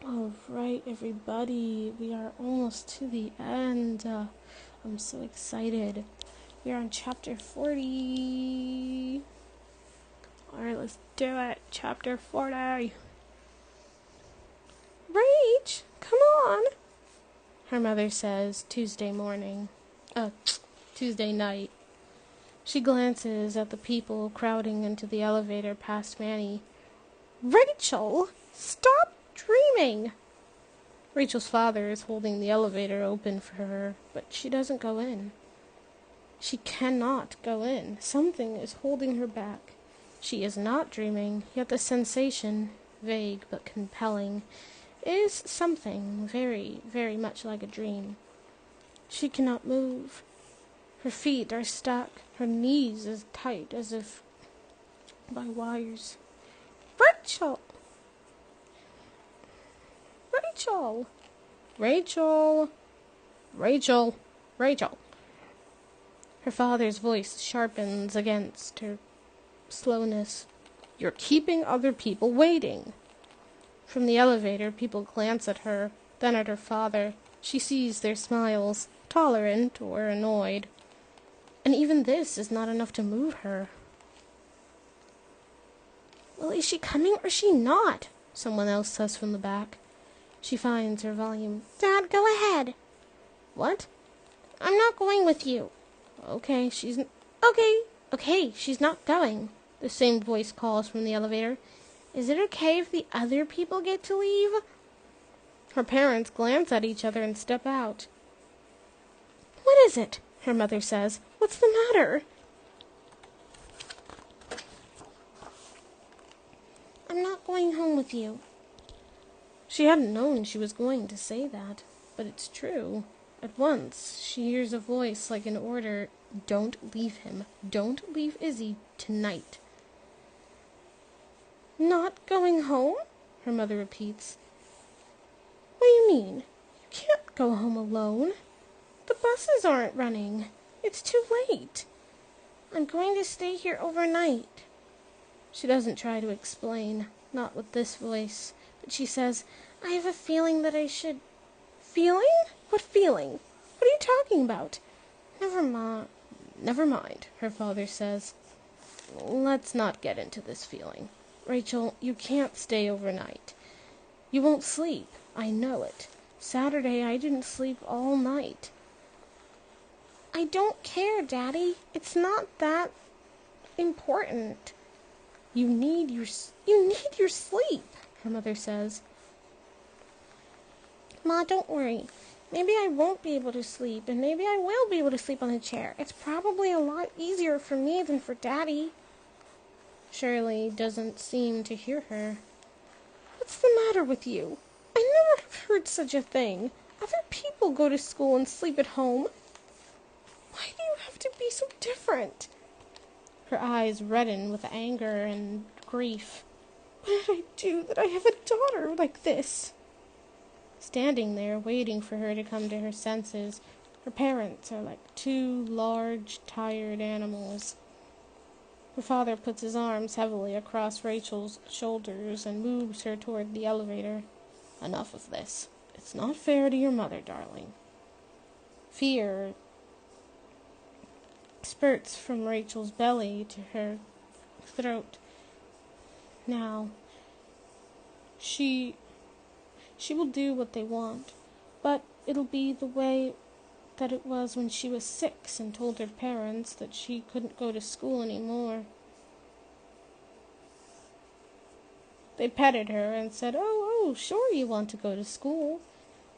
All right, everybody, we are almost to the end. I'm so excited. We are on chapter 40. All right, let's do it. Chapter 40. Rach, come on, her mother says Tuesday morning. Tuesday night. She glances at the people crowding into the elevator past Manny. Rachel, stop dreaming! Rachel's father is holding the elevator open for her, but she doesn't go in. She cannot go in. Something is holding her back. She is not dreaming, yet the sensation, vague but compelling, is something very, very much like a dream. She cannot move. Her feet are stuck, her knees as tight as if by wires. Rachel! Rachel! Rachel! Rachel! Rachel! Her father's voice sharpens against her slowness. You're keeping other people waiting. From the elevator, people glance at her, then at her father. She sees their smiles, tolerant or annoyed. And even this is not enough to move her. Well, is she coming or is she not? Someone else says from the back. She finds her volume. Dad, go ahead. What? I'm not going with you. Okay, she's not going. The same voice calls from the elevator. Is it okay if the other people get to leave? Her parents glance at each other and step out. What is it? Her mother says. What's the matter? I'm not going home with you. She hadn't known she was going to say that, but it's true. At once, she hears a voice like an order. Don't leave him. Don't leave Izzy tonight. Not going home? Her mother repeats. What do you mean? You can't go home alone. The buses aren't running. It's too late. I'm going to stay here overnight. She doesn't try to explain, not with this voice, but she says, I have a feeling that I should... Feeling? What feeling? What are you talking about? Never mind, her father says. Let's not get into this feeling. Rachel, you can't stay overnight. You won't sleep. I know it. Saturday I didn't sleep all night. I don't care, Daddy. It's not that important. You need your sleep, her mother says. Ma, don't worry. Maybe I won't be able to sleep, and maybe I will be able to sleep on a chair. It's probably a lot easier for me than for Daddy. Shirley doesn't seem to hear her. What's the matter with you? I never have heard such a thing. Other people go to school and sleep at home. Why do you have to be so different? Her eyes redden with anger and grief. What did I do that I have a daughter like this? Standing there, waiting for her to come to her senses, her parents are like two large, tired animals. Her father puts his arms heavily across Rachel's shoulders and moves her toward the elevator. Enough of this. It's not fair to your mother, darling. Fear spurts from Rachel's belly to her throat. Now, she will do what they want, but it'll be the way that it was when she was 6 and told her parents that she couldn't go to school anymore. They petted her and said, oh, sure you want to go to school.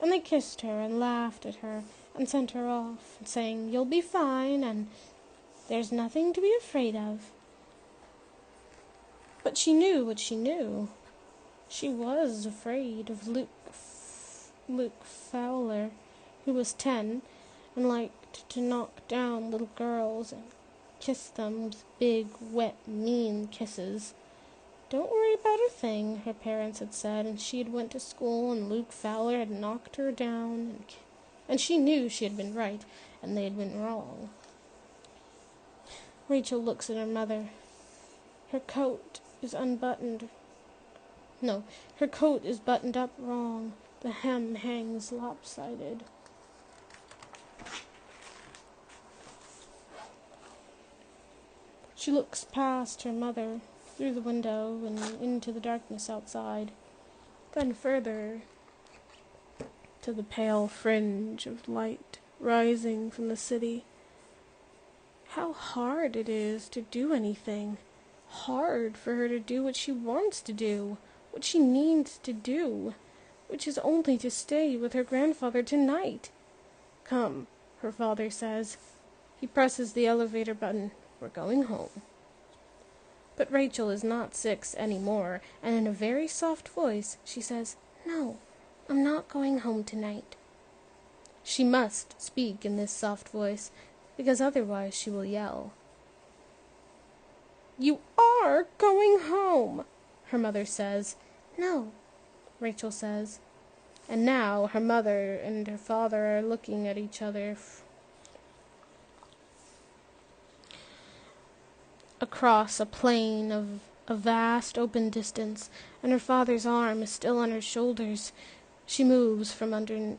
And they kissed her and laughed at her and sent her off, saying, you'll be fine and there's nothing to be afraid of. But she knew what she knew. She was afraid of Luke Fowler, who was 10 and liked to knock down little girls and kiss them with big, wet, mean kisses. Don't worry about a thing, her parents had said, and she had went to school and Luke Fowler had knocked her down, and she knew she had been right and they had been wrong. Rachel looks at her mother. Her coat is unbuttoned. No, her coat is buttoned up wrong. The hem hangs lopsided. She looks past her mother, through the window and into the darkness outside, then further to the pale fringe of light rising from the city. How hard it is to do anything. Hard for her to do what she wants to do, what she needs to do, which is only to stay with her grandfather tonight. Come, her father says. He presses the elevator button. We're going home. But Rachel is not 6 anymore, and in a very soft voice she says, No, I'm not going home tonight. She must speak in this soft voice, because otherwise she will yell. You are going home, her mother says. No, Rachel says. And now her mother and her father are looking at each other across a plain of a vast open distance, and her father's arm is still on her shoulders. She moves from under him.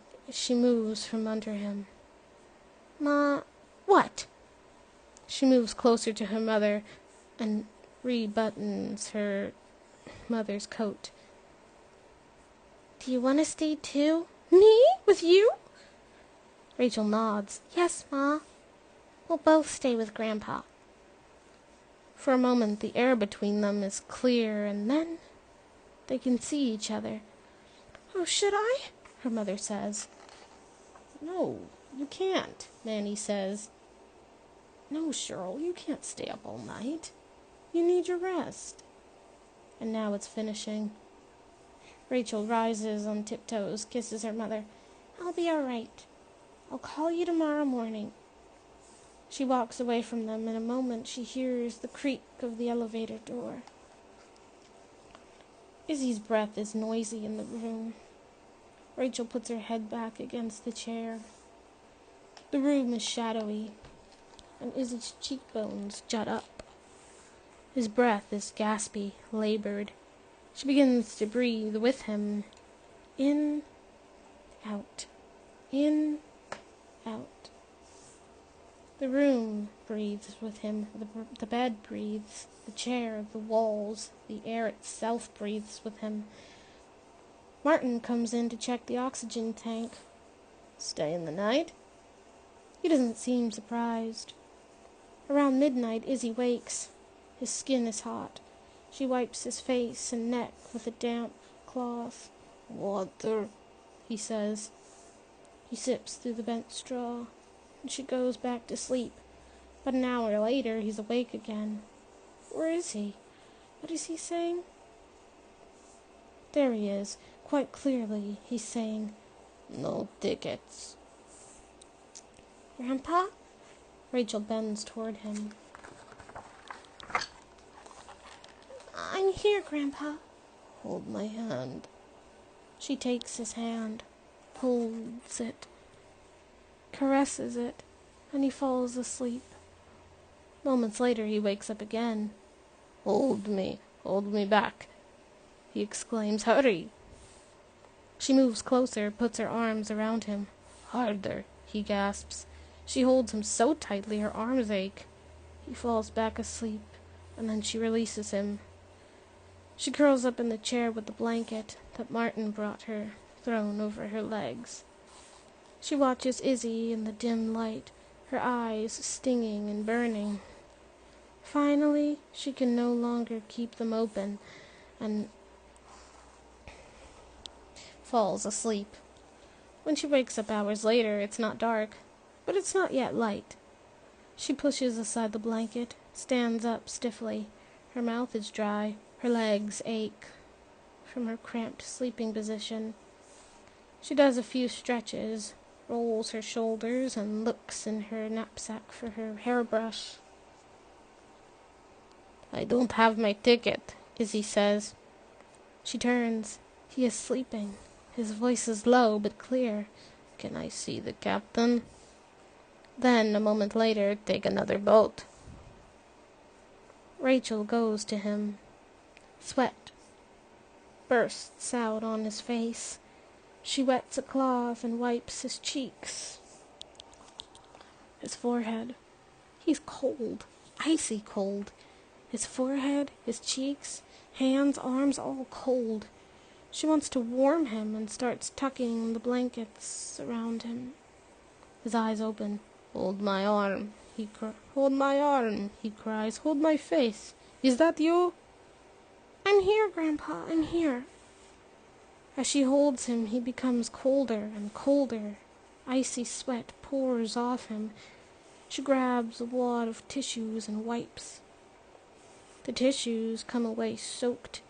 Ma, what? She moves closer to her mother and rebuttons her mother's coat. Do you want to stay too? Me? With you? Rachel nods. Yes, Ma. We'll both stay with Grandpa. For a moment the air between them is clear, and then they can see each other. Oh, should I? Her mother says. No, you can't, Manny says. No, Cheryl, you can't stay up all night. You need your rest. And now it's finishing. Rachel rises on tiptoes, kisses her mother. I'll be all right. I'll call you tomorrow morning. She walks away from them. In a moment she hears the creak of the elevator door. Izzy's breath is noisy in the room. Rachel puts her head back against the chair. The room is shadowy, and Izzy's cheekbones jut up. His breath is gaspy, labored. She begins to breathe with him. In, out. In, out. The room breathes with him. The bed breathes. The chair, the walls, the air itself breathes with him. Martin comes in to check the oxygen tank. Staying the night? He doesn't seem surprised. Around midnight, Izzy wakes. His skin is hot. She wipes his face and neck with a damp cloth. Water, he says. He sips through the bent straw, and she goes back to sleep. But an hour later, he's awake again. Where is he? What is he saying? There he is, quite clearly. He's saying, No tickets. Grandpa? Rachel bends toward him. I'm here, Grandpa. Hold my hand. She takes his hand, holds it, caresses it, and he falls asleep. Moments later he wakes up again. Hold me back, he exclaims. Hurry. She moves closer, puts her arms around him. Harder, he gasps. She holds him so tightly her arms ache. He falls back asleep, and then she releases him. She curls up in the chair with the blanket that Martin brought her, thrown over her legs. She watches Izzy in the dim light, her eyes stinging and burning. Finally, she can no longer keep them open, and falls asleep. When she wakes up hours later, it's not dark, but it's not yet light. She pushes aside the blanket, stands up stiffly. Her mouth is dry. Her legs ache from her cramped sleeping position. She does a few stretches, rolls her shoulders, and looks in her knapsack for her hairbrush. I don't have my ticket, Izzy says. She turns. He is sleeping. His voice is low but clear. Can I see the captain? Then, a moment later, take another boat. Rachel goes to him. Sweat bursts out on his face. She wets a cloth and wipes his cheeks, his forehead. He's cold, icy cold. His forehead, his cheeks, hands, arms, all cold. She wants to warm him and starts tucking the blankets around him. His eyes open. "Hold my arm," "Hold my arm," he cries. "Hold my face. Is that you?" "I'm here, Grandpa, I'm here." As she holds him, he becomes colder and colder. Icy sweat pours off him. She grabs a wad of tissues and wipes. The tissues come away soaked.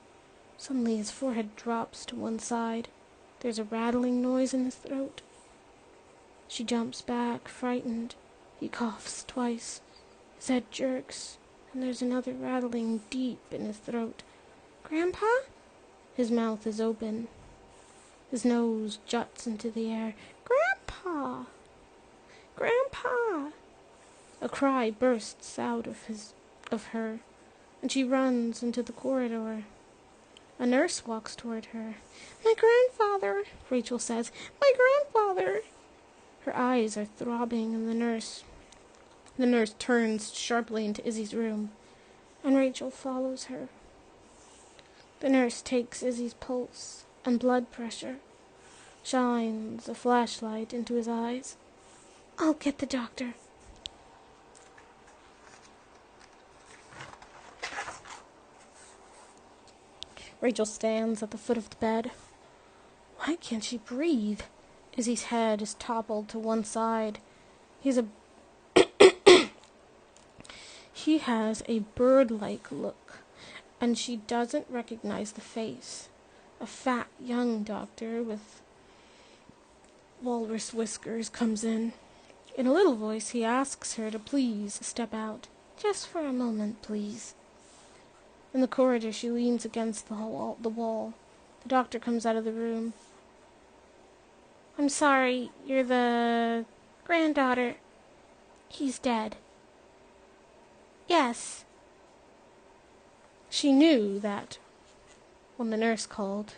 Suddenly his forehead drops to one side. There's a rattling noise in his throat. She jumps back, frightened. He coughs twice. His head jerks, and there's another rattling deep in his throat. "Grandpa?" His mouth is open. His nose juts into the air. "Grandpa! Grandpa!" A cry bursts out of her, and she runs into the corridor. A nurse walks toward her. "My grandfather," Rachel says. "My grandfather." Her eyes are throbbing, and the nurse turns sharply into Izzy's room, and Rachel follows her. The nurse takes Izzy's pulse and blood pressure, shines a flashlight into his eyes. "I'll get the doctor." Rachel stands at the foot of the bed. Why can't she breathe? Izzy's head is toppled to one side. He has a bird-like look, and she doesn't recognize the face. A fat young doctor with walrus whiskers comes in. In a little voice, he asks her to please step out. "Just for a moment, please." In the corridor, she leans against the wall. The doctor comes out of the room. "I'm sorry, you're the granddaughter. He's dead." "Yes." She knew that when the nurse called.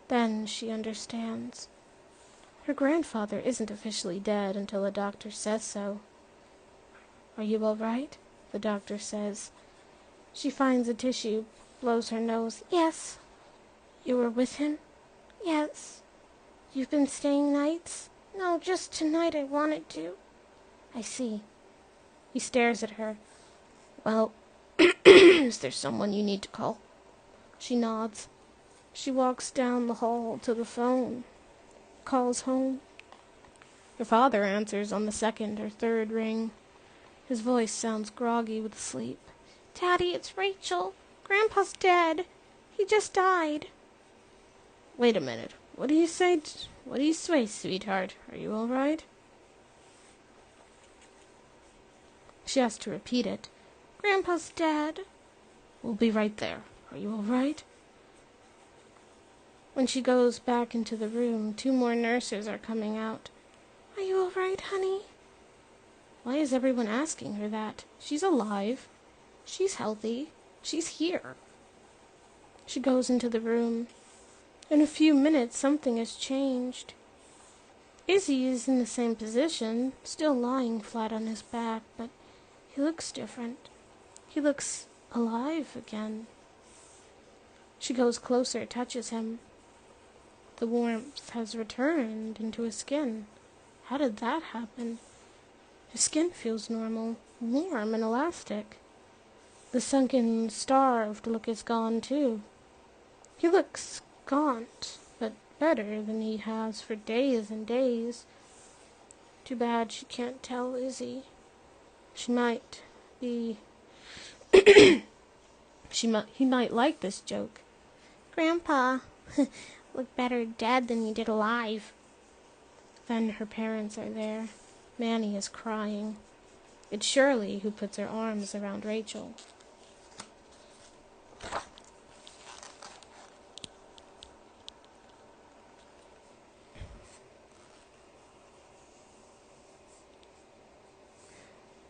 Then she understands. Her grandfather isn't officially dead until the doctor says so. "Are you all right?" the doctor says. She finds a tissue, blows her nose. "Yes." "You were with him?" "Yes." "You've been staying nights?" "No, just tonight I wanted to." "I see." He stares at her. "Well, is there someone you need to call?" She nods. She walks down the hall to the phone. Calls home. Her father answers on the second or third ring. His voice sounds groggy with sleep. "Daddy, it's Rachel. Grandpa's dead. He just died." "Wait a minute. What do you say, sweetheart? Are you all right?" She has to repeat it. "Grandpa's dead." "We'll be right there. Are you all right?" When she goes back into the room, 2 more nurses are coming out. "Are you all right, honey?" Why is everyone asking her that? She's alive. She's healthy. She's here. She goes into the room. In a few minutes, something has changed. Izzy is in the same position, still lying flat on his back, but he looks different. He looks alive again. She goes closer, touches him. The warmth has returned into his skin. How did that happen? His skin feels normal, warm and elastic. The sunken, starved look is gone, too. He looks gaunt, but better than he has for days and days. Too bad she can't tell Izzy. She might be... He might like this joke. "Grandpa, look better dead than you did alive." Then her parents are there. Manny is crying. It's Shirley who puts her arms around Rachel.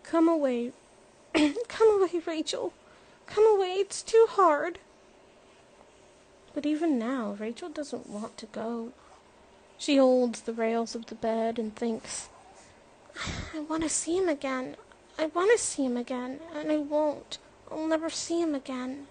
"Come away. Come away, Rachel. Come away. It's too hard." But even now, Rachel doesn't want to go. She holds the rails of the bed and thinks, I want to see him again. I want to see him again, and I won't. I'll never see him again.